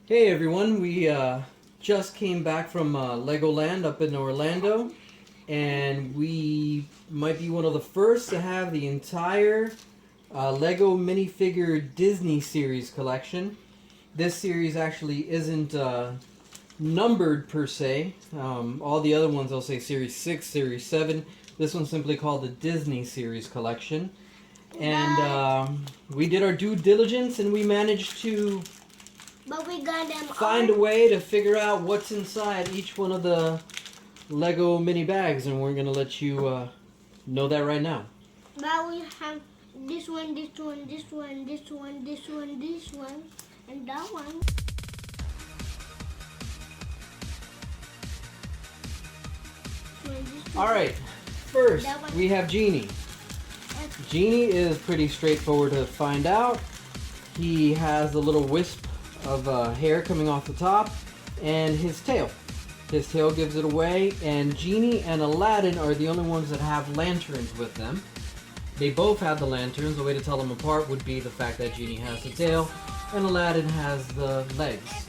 Hey everyone, we just came back from Legoland up in Orlando, and we might be one of the first to have the entire Lego minifigure Disney series collection. This series actually isn't numbered per se. All the other ones I'll say Series 6, Series 7. This one's simply called the Disney series collection. And we did our due diligence and we managed to we got them find a way to figure out what's inside each one of the Lego mini bags, and we're gonna let you know that right now. But we have this one, this one, this one, this one, this one, this one, and that one. Alright, first we have Genie. Genie is pretty straightforward to find out. He has a little wisp of hair coming off the top, and his tail. His tail gives it away, and Genie and Aladdin are the only ones that have lanterns with them. They both have the lanterns. The way to tell them apart would be the fact that Genie has the tail, and Aladdin has the legs.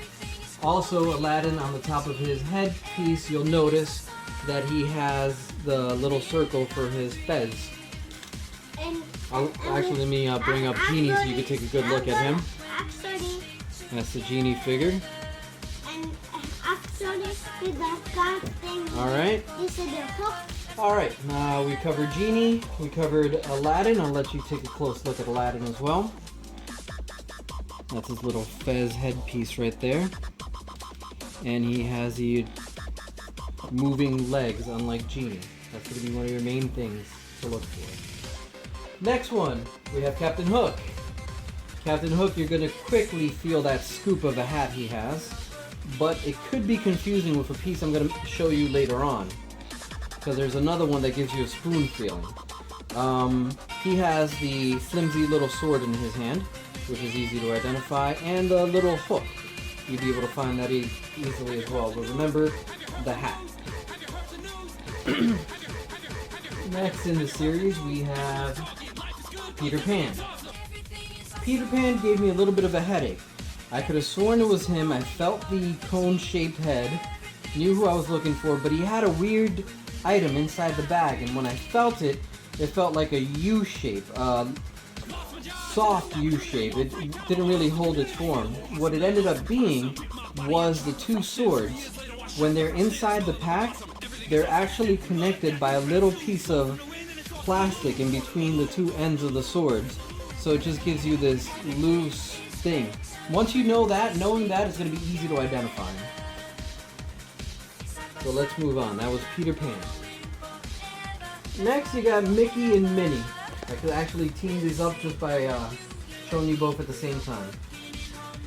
Also, Aladdin, on the top of his headpiece, you'll notice that he has the little circle for his fez. Actually, let me bring up Genie so you can take a good look at him. That's the Genie figure. And actually, with that card thing, alright. This is the hook. Alright, now we covered Genie, we covered Aladdin. I'll let you take a close look at Aladdin as well. That's his little fez headpiece right there. And he has the moving legs, unlike Genie. That's going to be one of your main things to look for. Next one, we have Captain Hook. Captain Hook, you're going to quickly feel that scoop of a hat he has, but it could be confusing with a piece I'm going to show you later on, because there's another one that gives you a spoon feeling. He has the flimsy little sword in his hand, which is easy to identify, and a little hook. You'd be able to find that easily as well, but remember the hat. Next in the series, we have Peter Pan. Peter Pan gave me a little bit of a headache. I could have sworn it was him. I felt the cone-shaped head, knew who I was looking for, but he had a weird item inside the bag, and when I felt it, it felt like a U-shape, soft U-shape. It didn't really hold its form. What it ended up being was the two swords. When they're inside the pack, they're actually connected by a little piece of plastic in between the two ends of the swords. So it just gives you this loose thing. Once you know that, knowing that is going to be easy to identify. So let's move on. That was Peter Pan. Next you got Mickey and Minnie. I could actually team these up just by showing you both at the same time.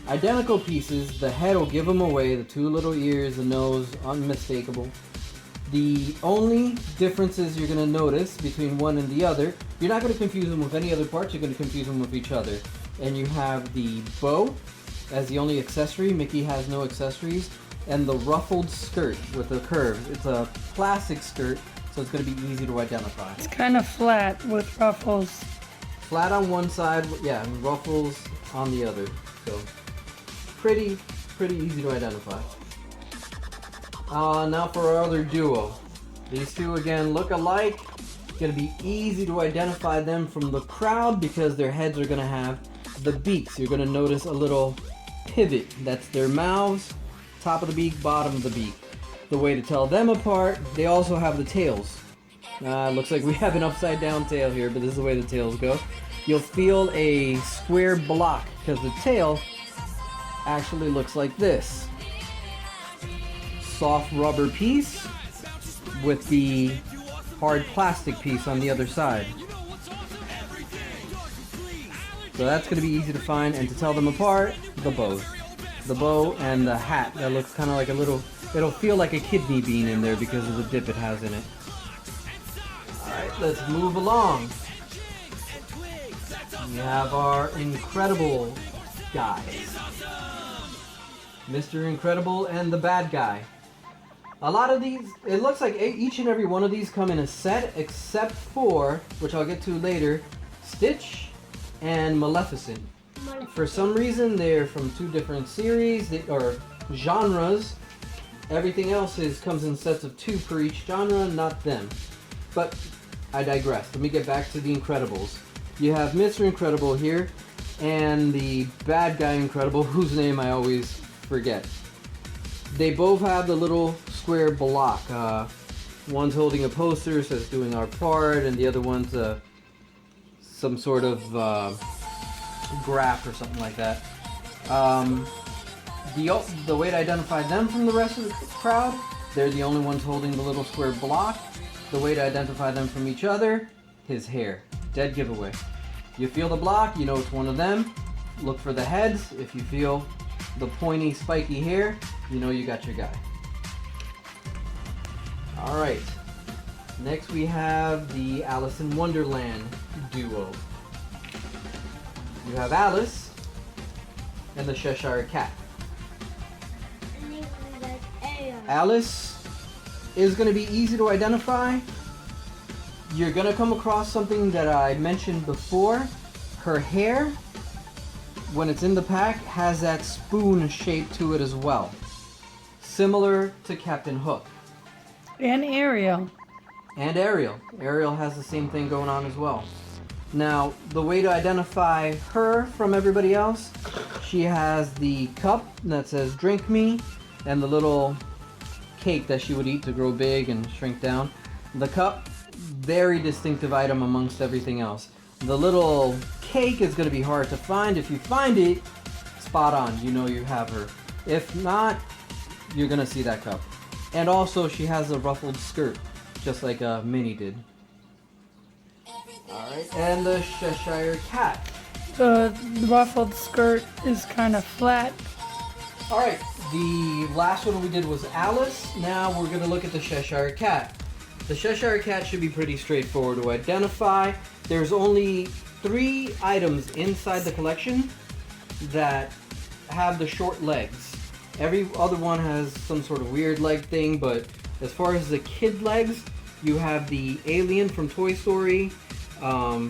Identical pieces. The head will give them away. The two little ears, the nose, unmistakable. The only differences you're going to notice between one and the other, you're not going to confuse them with any other parts, you're going to confuse them with each other. And you have the bow as the only accessory. Mickey has no accessories. And the ruffled skirt with a curve. It's a plastic skirt, so it's going to be easy to identify. It's kind of flat with ruffles. Flat on one side, yeah, and ruffles on the other. So pretty easy to identify. Now for our other duo. These two again look alike. It's going to be easy to identify them from the crowd because their heads are going to have the beaks. You're going to notice a little pivot. That's their mouths, top of the beak, bottom of the beak. The way to tell them apart, they also have the tails. Looks like we have an upside down tail here, but this is the way the tails go. You'll feel a square block because the tail actually looks like this. Soft rubber piece with the hard plastic piece on the other side. So that's going to be easy to find, and to tell them apart, the bows. The bow and the hat that looks kind of like a little, it'll feel like a kidney bean in there because of the dip it has in it. Alright, let's move along. We have our Incredible guys. Mr. Incredible and the bad guy. A lot of these, it looks like each and every one of these come in a set except for, which I'll get to later, Stitch and Maleficent. For some reason, they're from two different series or genres. Everything else comes in sets of 2 per each genre, not them. But I digress. Let me get back to the Incredibles. You have Mr. Incredible here, and the bad guy Incredible, whose name I always forget. They both have the little square block. One's holding a poster, says doing our part, and the other one's some sort of graph or something like that. The way to identify them from the rest of the crowd, they're the only ones holding the little square block. The way to identify them from each other, his hair. Dead giveaway. You feel the block, you know it's one of them. Look for the heads. If you feel the pointy, spiky hair, you know you got your guy. Alright. Next we have the Alice in Wonderland duo. You have Alice and the Cheshire Cat. Alice is going to be easy to identify. You're going to come across something that I mentioned before. Her hair, when it's in the pack, has that spoon shape to it as well. Similar to Captain Hook. And Ariel. And Ariel. Ariel has the same thing going on as well. Now, the way to identify her from everybody else, she has the cup that says drink me, and the little cake that she would eat to grow big and shrink down. The cup, very distinctive item amongst everything else. The little cake is going to be hard to find. If you find it, spot on, you know you have her. If not, you're going to see that cup. And also, she has a ruffled skirt, just like Minnie did. Alright, and the Cheshire Cat. The ruffled skirt is kind of flat. Alright, the last one we did was Alice. Now we're going to look at the Cheshire Cat. The Cheshire Cat should be pretty straightforward to identify. There's only 3 items inside the collection that have the short legs. Every other one has some sort of weird leg thing, but as far as the kid legs, you have the alien from Toy Story,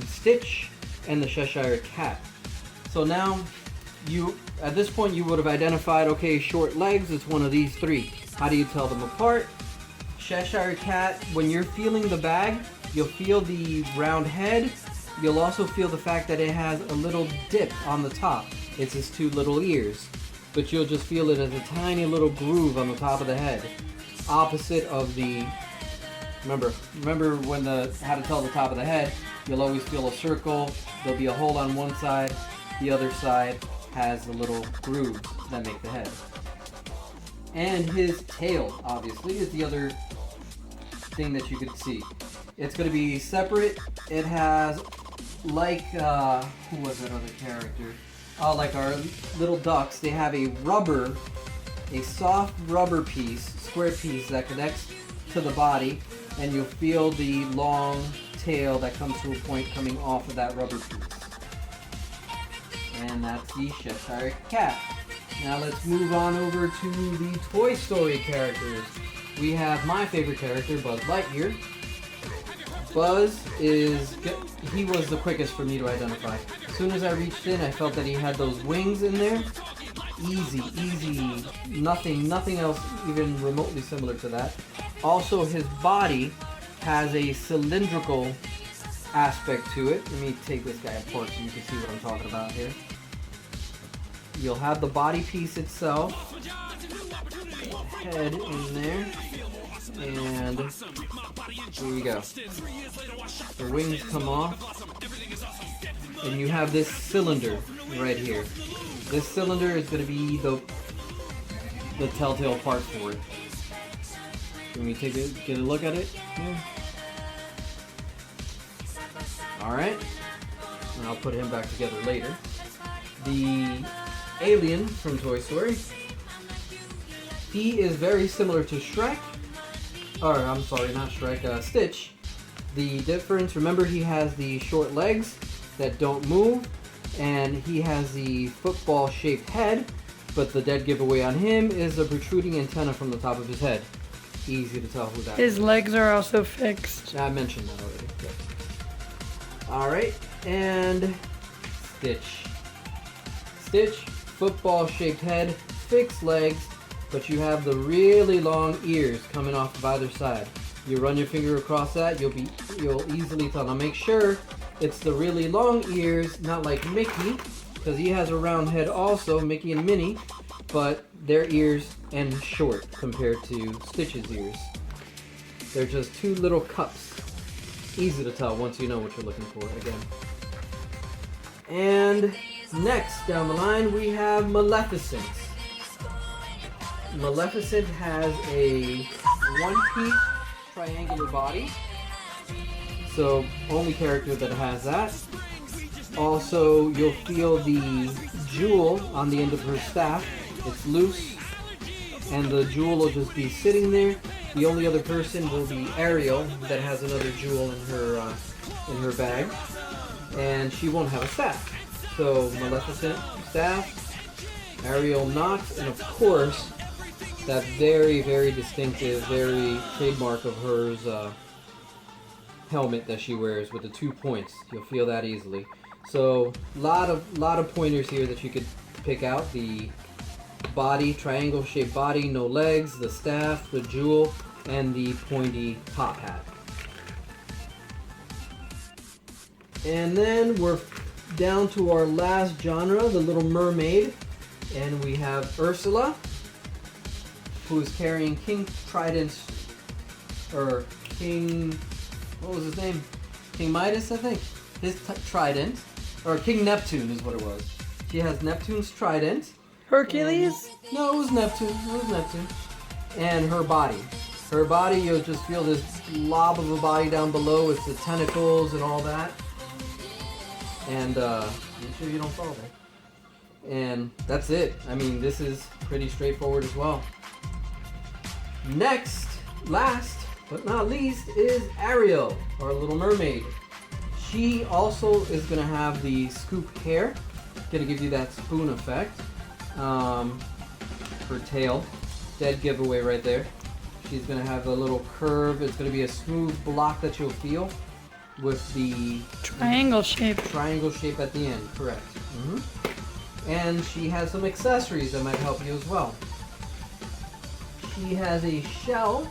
Stitch, and the Cheshire Cat. So now, at this point you would have identified, okay, short legs, it's one of these 3. How do you tell them apart? Cheshire Cat, when you're feeling the bag, you'll feel the round head. You'll also feel the fact that it has a little dip on the top. It's his 2 little ears. But you'll just feel it as a tiny little groove on the top of the head. Opposite of the... Remember when how to tell the top of the head, you'll always feel a circle. There'll be a hole on one side. The other side has the little grooves that make the head. And his tail, obviously, is the other thing that you could see. It's going to be separate. It has, like, who was that other character? Like our little ducks, they have a soft rubber piece, square piece that connects to the body, and you'll feel the long tail that comes to a point coming off of that rubber piece. And that's the Cheshire Cat. Now let's move on over to the Toy Story characters. We have my favorite character, Buzz Lightyear. Buzz he was the quickest for me to identify. As soon as I reached in, I felt that he had those wings in there. Easy, nothing else even remotely similar to that. Also, his body has a cylindrical aspect to it. Let me take this guy apart so you can see what I'm talking about here. You'll have the body piece itself, head in there, and here we go. The wings come off, and you have this cylinder right here. This cylinder is going to be the telltale part for it. Can we get a look at it? Yeah. Alright, and I'll put him back together later. The alien from Toy Story, he is very similar to Shrek, or I'm sorry, not Shrek, Stitch. The difference, remember, he has the short legs that don't move, and he has the football-shaped head, but the dead giveaway on him is a protruding antenna from the top of his head. Easy to tell who that is. His legs are also fixed. I mentioned that already. Yes. Alright, and Stitch. Stitch, football-shaped head, fixed legs, but you have the really long ears coming off of either side. You run your finger across that, you'll easily tell. Now make sure it's the really long ears, not like Mickey, because he has a round head also, Mickey and Minnie, but their ears end short compared to Stitch's ears. They're just two little cups. Easy to tell once you know what you're looking for again. And next down the line we have Maleficent. Maleficent has a one-piece triangular body. So only character that has that. Also, you'll feel the jewel on the end of her staff. It's loose, and the jewel will just be sitting there. The only other person will be Ariel, that has another jewel in her bag, and she won't have a staff. So Maleficent staff, Ariel not, and of course that very, very distinctive, very trademark of hers helmet that she wears with the 2 points. You'll feel that easily. So lot of pointers here that you could pick out. The body, triangle shaped body, no legs, the staff, the jewel, and the pointy top hat. And then we're down to our last genre, the Little Mermaid, and we have Ursula, who is carrying King Trident's, or King, what was his name? King Midas, I think. His trident, or King Neptune is what it was. She has Neptune's trident. Hercules? No, it was Neptune. It was Neptune. And her body. Her body, you'll just feel this blob of a body down below with the tentacles and all that. And make sure you don't fall there. And that's it. I mean, this is pretty straightforward as well. Next, last but not least, is Ariel, our Little Mermaid. She also is going to have the scoop hair. Going to give you that spoon effect. Her tail, dead giveaway right there. She's going to have a little curve. It's going to be a smooth block that you'll feel with the Triangle shape. Triangle shape at the end, correct. And she has some accessories that might help you as well. She has a shell,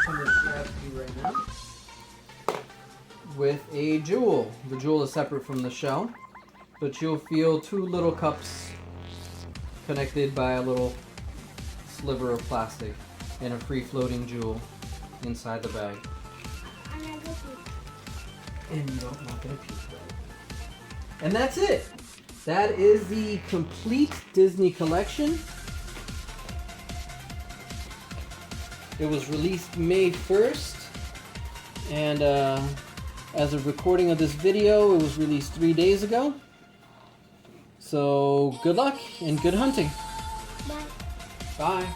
I'm going to grab you right now, with a jewel. The jewel is separate from the shell, but you'll feel two little cups connected by a little sliver of plastic and a free-floating jewel inside the bag. And you don't want to puke. And that's it. That is the complete Disney collection. It was released May 1st, and as of recording of this video, it was released 3 days ago. So good luck and good hunting. Bye. Bye.